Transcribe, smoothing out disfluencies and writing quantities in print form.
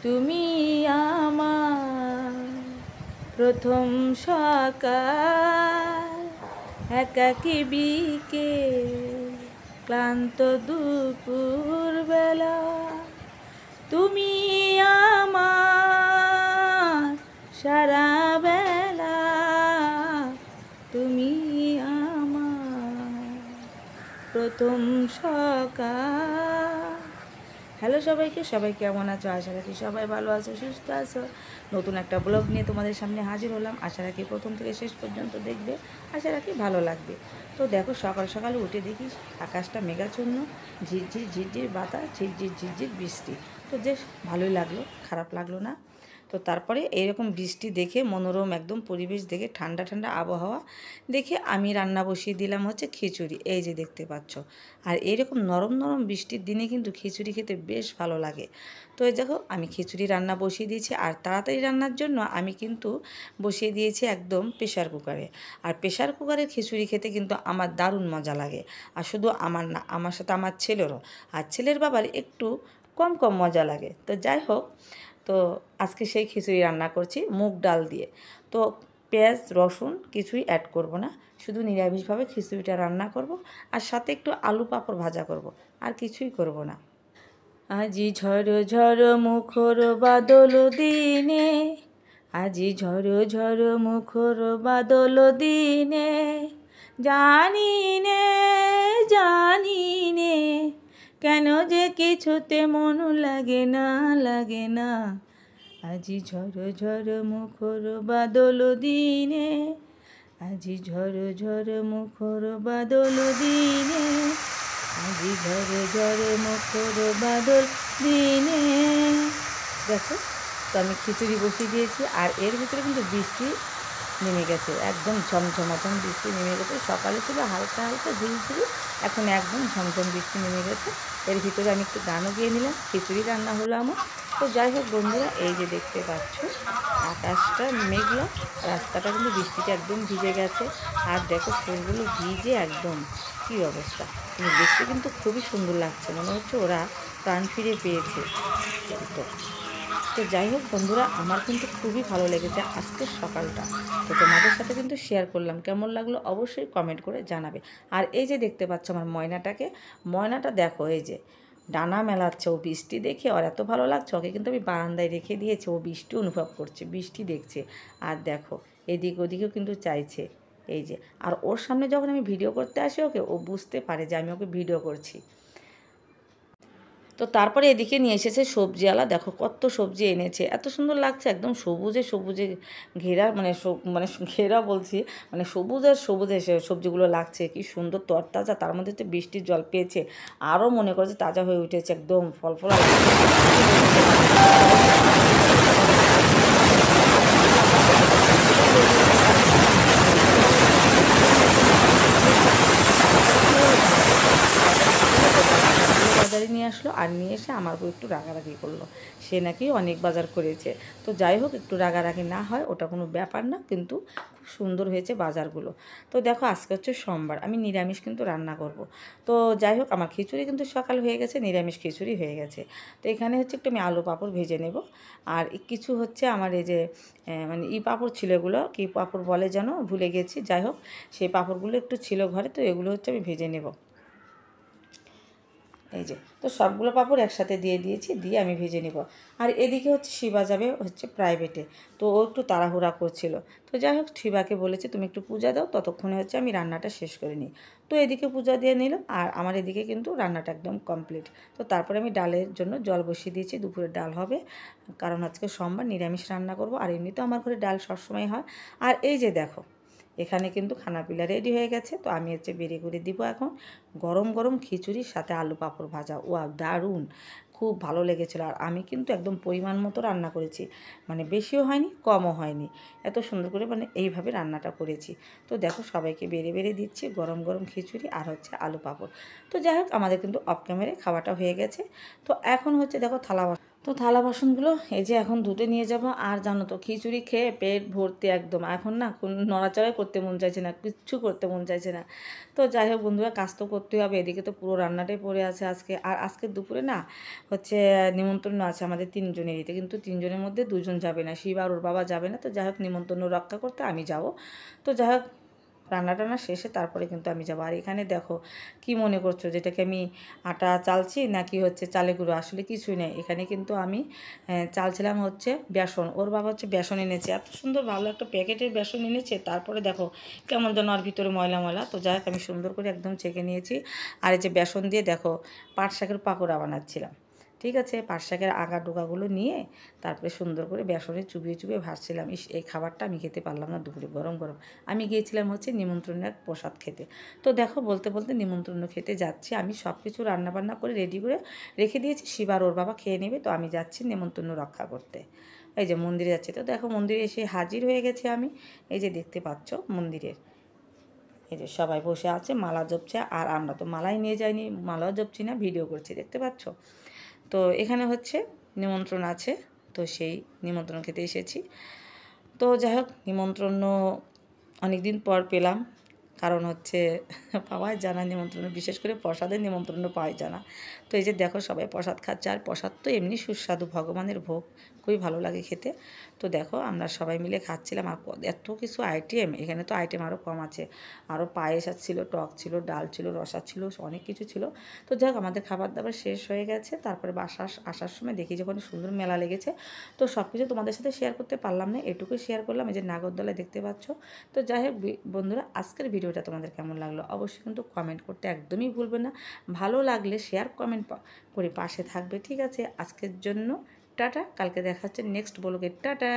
তুমি আমার প্রথম সকাল, একাকী বিকেল, ক্লান্ত দুপুর বেলা। তুমি আমার সারা বেলা, তুমি আমার প্রথম সকাল। হ্যালো সবাইকে, সবাই কেমন আছো? আশা রাখি সবাই ভালো আছো, সুস্থ আছো। নতুন একটা ব্লগ নিয়ে তোমাদের সামনে হাজির হলাম। আশা রাখি প্রথম থেকে শেষ পর্যন্ত দেখবে, আশা রাখি ভালো লাগবে। তো দেখো, সকাল সকালে উঠে দেখি আকাশটা মেঘাচ্ছন্ন, ঝিরঝির ঝিরঝির বাতাস, ঝিরঝির ঝিরঝির বৃষ্টি। তো বেশ ভালোই লাগলো, খারাপ লাগলো না। তো তারপরে এইরকম বৃষ্টি দেখে, মনোরম একদম পরিবেশ দেখে, ঠান্ডা ঠান্ডা আবহাওয়া দেখে আমি রান্না বসিয়ে দিলাম হচ্ছে খিচুড়ি। এই যে দেখতে পাচ্ছ। আর এইরকম নরম নরম বৃষ্টির দিনে কিন্তু খিচুড়ি খেতে বেশ ভালো লাগে। তো এই দেখো, আমি খিচুড়ি রান্না বসিয়ে দিয়েছি। আর তাড়াতাড়ি রান্নার জন্য আমি কিন্তু বসিয়ে দিয়েছি একদম প্রেশার কুকারে। আর প্রেশার কুকারের খিচুড়ি খেতে কিন্তু আমার দারুণ মজা লাগে। আর শুধু আমার না, আমার সাথে আমার ছেলেরও। আর ছেলের বাবার একটু কম কম মজা লাগে। তো যাই হোক, তো আজকে সেই খিচুড়ি রান্না করছি মুগ ডাল দিয়ে। তো পেঁয়াজ রসুন কিছুই অ্যাড করব না, শুধু নিরামিষভাবে খিচুড়িটা রান্না করব। আর সাথে একটু আলু পাঁপড় ভাজা করব, আর কিছুই করব না। আজি ঝড় ঝড় মুখর বাদল দিনে, আজি ঝড় ঝড় মুখর বাদল দিনে, জানি নে জানি নে, কেন যে কিছুতে মন লাগে না, লাগে না। আজি ঝড় ঝড় মুখর বাদল দিনে, আজি ঝড় ঝড় মুখর বাদল দিনে, আজি ঝড় ঝড় মুখর বাদল দিনে। দেখো, তো আমি খিচুড়ি বসিয়ে দিয়েছি। আর এর ভিতরে কিন্তু বৃষ্টি নেমে গেছে, একদম ঝমঝমাঝম বৃষ্টি নেমে গেছে। সকালে ছিল হালকা হালকা ঝিরিঝিরি, এখন একদম ঝমঝম বৃষ্টি নেমে গেছে। এর ভিতরে আমি একটু গানও গিয়ে নিলাম, খিচুড়ি রান্না হলো আমার। তো যাই হোক বন্ধুরা, এই যে দেখতে পাচ্ছ আকাশটা মেঘলা, রাস্তাটা কিন্তু বৃষ্টিতে একদম ভিজে গেছে। আর দেখো ফুলগুলো ভিজে একদম কী অবস্থা। কিন্তু দেখতে কিন্তু খুবই সুন্দর লাগছে, মনে হচ্ছে ওরা প্রাণ ফিরে পেয়েছে। তো তো যাই হোক বন্ধুরা, আমার কিন্তু খুবই ভালো লেগেছে আজকের সকালটা। তো তোমাদের সাথে কিন্তু শেয়ার করলাম, কেমন লাগলো অবশ্যই কমেন্ট করে জানাবে। আর এই যে দেখতে পাচ্ছ আমার ময়নাটাকে, ময়নাটা দেখো এই যে ডানা মেলাচ্ছে। ও বৃষ্টি দেখে ওর এত ভালো লাগছে, ওকে কিন্তু আমি বারান্দায় রেখে দিয়েছি। ও বৃষ্টি অনুভব করছে, বৃষ্টি দেখছে। আর দেখো এদিক ওদিকেও কিন্তু চাইছে, এই যে। আর ওর সামনে যখন আমি ভিডিও করতে আসি ওকে, ও বুঝতে পারে যে আমি ওকে ভিডিও করছি। তো তারপরে এদিকে নিয়ে এসেছে সবজিওয়ালা। দেখো কত সবজি এনেছে, এত সুন্দর লাগছে, একদম সবুজে সবুজে ঘেরা, মানে মানে ঘেরা বলছি, মানে সবুজ আর সবুজে সবজিগুলো লাগছে। কি সুন্দর তরতাজা, তার মধ্যে তো বৃষ্টির জল পেয়েছে, আরও মনে করছে তাজা হয়ে উঠেছে, একদম ফলফলা বাজারে নিয়ে আসলো। আর নিয়ে এসে আমার উপর একটু রাগারাগি করলো, সে নাকি অনেক বাজার করেছে। তো যাই হোক, একটু রাগারাগি না হয় ওটা কোনো ব্যাপার না, কিন্তু খুব সুন্দর হয়েছে বাজারগুলো। তো দেখো আজকে হচ্ছে সোমবার, আমি নিরামিষ কিন্তু রান্না করব। তো যাই হোক, আমার খিচুড়ি কিন্তু সকাল হয়ে গেছে, নিরামিষ খিচুড়ি হয়ে গেছে। তো এখানে হচ্ছে একটু আমি আলু পাঁপড় ভেজে নেব। আর কিছু হচ্ছে আমার এই যে মানে পাঁপড় ছিল, এগুলো কী পাঁপড় বলে যেন ভুলে গেছি। যাই হোক, সেই পাঁপড়গুলো একটু ছিল ঘরে, তো এগুলো হচ্ছে আমি ভেজে নেব। এই যে, তো সবগুলো পাঁপড় একসাথে দিয়ে দিয়েছি, দিয়ে আমি ভেজে নেব। আর এদিকে হচ্ছে শিবা যাবে হচ্ছে প্রাইভেটে, তো ও একটু তাড়াহুড়া করছিল। তো যাই হোক, শিবাকে বলেছি তুমি একটু পূজা দাও, ততক্ষণে হচ্ছে আমি রান্নাটা শেষ করে নিই। তো এদিকে পূজা দিয়ে নিল, আর আমার এদিকে কিন্তু রান্নাটা একদম কমপ্লিট। তো তারপরে আমি ডালের জন্য জল বসিয়ে দিয়েছি, দুপুরে ডাল হবে, কারণ আজকে সোমবার নিরামিষ রান্না করব। আর এমনিতেও আমার ঘরে ডাল সবসময় হয়। আর এই যে দেখো, এখানে কিন্তু খানাপিলা রেডি হয়ে গেছে। তো আমি হচ্ছে বেড়ে করে দিব এখন গরম গরম খিচুড়ির সাথে আলু পাঁপড় ভাজা। ওয়া দারুণ, খুব ভালো লেগেছিলো। আর আমি কিন্তু একদম পরিমাণ মতো রান্না করেছি, মানে বেশিও হয়নি কমও হয়নি, এত সুন্দর করে মানে এইভাবে রান্নাটা করেছি। তো দেখো সবাইকে বেড়ে বেড়ে দিচ্ছি গরম গরম খিচুড়ি আর হচ্ছে আলু পাঁপড়। তো যাই হোক, আমাদের কিন্তু অফ ক্যামেরায় খাওয়াটা হয়ে গেছে। তো এখন হচ্ছে দেখো থালা তো থালা বাসনগুলো এই যে এখন ধুতে নিয়ে যাব। আর জানো তো খিচুড়ি খেয়ে পেট ভর্তি একদম, এখন না কোনো নড়াচড়াই করতে মন চাইছে না, কিচ্ছু করতে মন চাইছে না। তো যাই হোক বন্ধুরা, কাজ তো করতেই হবে, এদিকে তো পুরো রান্নাটাই পড়ে আছে আজকে। আর আজকে দুপুরে না হচ্ছে নিমন্ত্রণ আছে আমাদের তিনজনেরইতে, কিন্তু তিনজনের মধ্যে দুজন যাবে না, শিব আর ওর বাবা যাবে না। তো যাই হোক নিমন্ত্রণ রক্ষা করতে আমি যাব। তো যাই হোক রান্না টান্না শেষে তারপরে কিন্তু আমি যাবো। আর এখানে দেখো কি মনে করছো, যেটাকে আমি আটা চালছি নাকি হচ্ছে চালে গুঁড়ো, আসলে কিছুই নেই। এখানে কিন্তু আমি চালছিলাম হচ্ছে বেসন, ওর বাবা হচ্ছে বেসন এনেছে, এত সুন্দর ভালো একটা প্যাকেটের বেসন এনেছে। তারপরে দেখো কেমন যেন আর ভিতরে ময়লা ময়লা। তো যাই হোক আমি সুন্দর করে একদম ছেঁকে নিয়েছি। আর এই যে বেসন দিয়ে দেখো পাট শাকের পাকোড়া বানাচ্ছিলাম। ঠিক আছে, পাট শাকের আগা ডোকাগুলো নিয়ে তারপরে সুন্দর করে বেসনে চুবিয়ে চুবিয়ে ভাজছিলাম। এই খাবারটা আমি খেতে পারলাম না দুপুরে, গরম গরম। আমি গিয়েছিলাম হচ্ছে নিমন্ত্রণের প্রসাদ খেতে। তো দেখো বলতে বলতে নিমন্ত্রণ খেতে যাচ্ছি। আমি সব কিছু রান্নাবান্না করে রেডি করে রেখে দিয়েছি, শিবার ওর বাবা খেয়ে নেবে। তো আমি যাচ্ছি নিমন্ত্রণ রক্ষা করতে। এই যে মন্দিরে যাচ্ছি। তো দেখো মন্দিরে এসে হাজির হয়ে গেছি আমি। এই যে দেখতে পাচ্ছ মন্দিরের এই যে সবাই বসে আছে, মালা জপছে। আর আমরা তো মালাই নিয়ে যাইনি, মালাও জপছি না, ভিডিও করছি, দেখতে পাচ্ছ। তো এখানে হচ্ছে নিমন্ত্রণ আছে, তো সেই নিমন্ত্রণ খেতে এসেছি। তো যাই হোক নিমন্ত্রণ অনেক দিন পর পেলাম, কারণ হচ্ছে পাওয়াই জানা নিমন্ত্রণ, বিশেষ করে প্রসাদের নিমন্ত্রণ পাওয়াই জানা। তো এই যে দেখো সবাই প্রসাদ খাচ্ছে। আর প্রসাদ তো এমনি সুস্বাদু, ভগবানের ভোগ, খুবই ভালো লাগে খেতে। তো দেখো আমরা সবাই মিলে খাচ্ছিলাম। আর এত কিছু আইটেম, এখানে তো আইটেম আরও কম আছে। আরও পায়েস ছিল, টক ছিল, ডাল ছিল, রসা ছিল, অনেক কিছু ছিল। তো যাক আমাদের খাবার দাবার শেষ হয়ে গেছে। তারপরে আসার সময় দেখি যখন সুন্দর মেলা লেগেছে। তো সব কিছু তোমাদের সাথে শেয়ার করতে পারলাম না, এটুকুই শেয়ার করলাম। এই যে নাগরদোলায় দেখতে পাচ্ছ। তো যাই হোক বন্ধুরা, আজকের ভিডিওটা তোমাদের কেমন লাগলো অবশ্যই কিন্তু কমেন্ট করতে একদমই ভুলবে না। ভালো লাগলে শেয়ার কমেন্ট করে পাশে থাকবে। ঠিক আছে, আজকের জন্য টাটা। কালকে দেখা হচ্ছে নেক্সট ব্লগে। টাটা।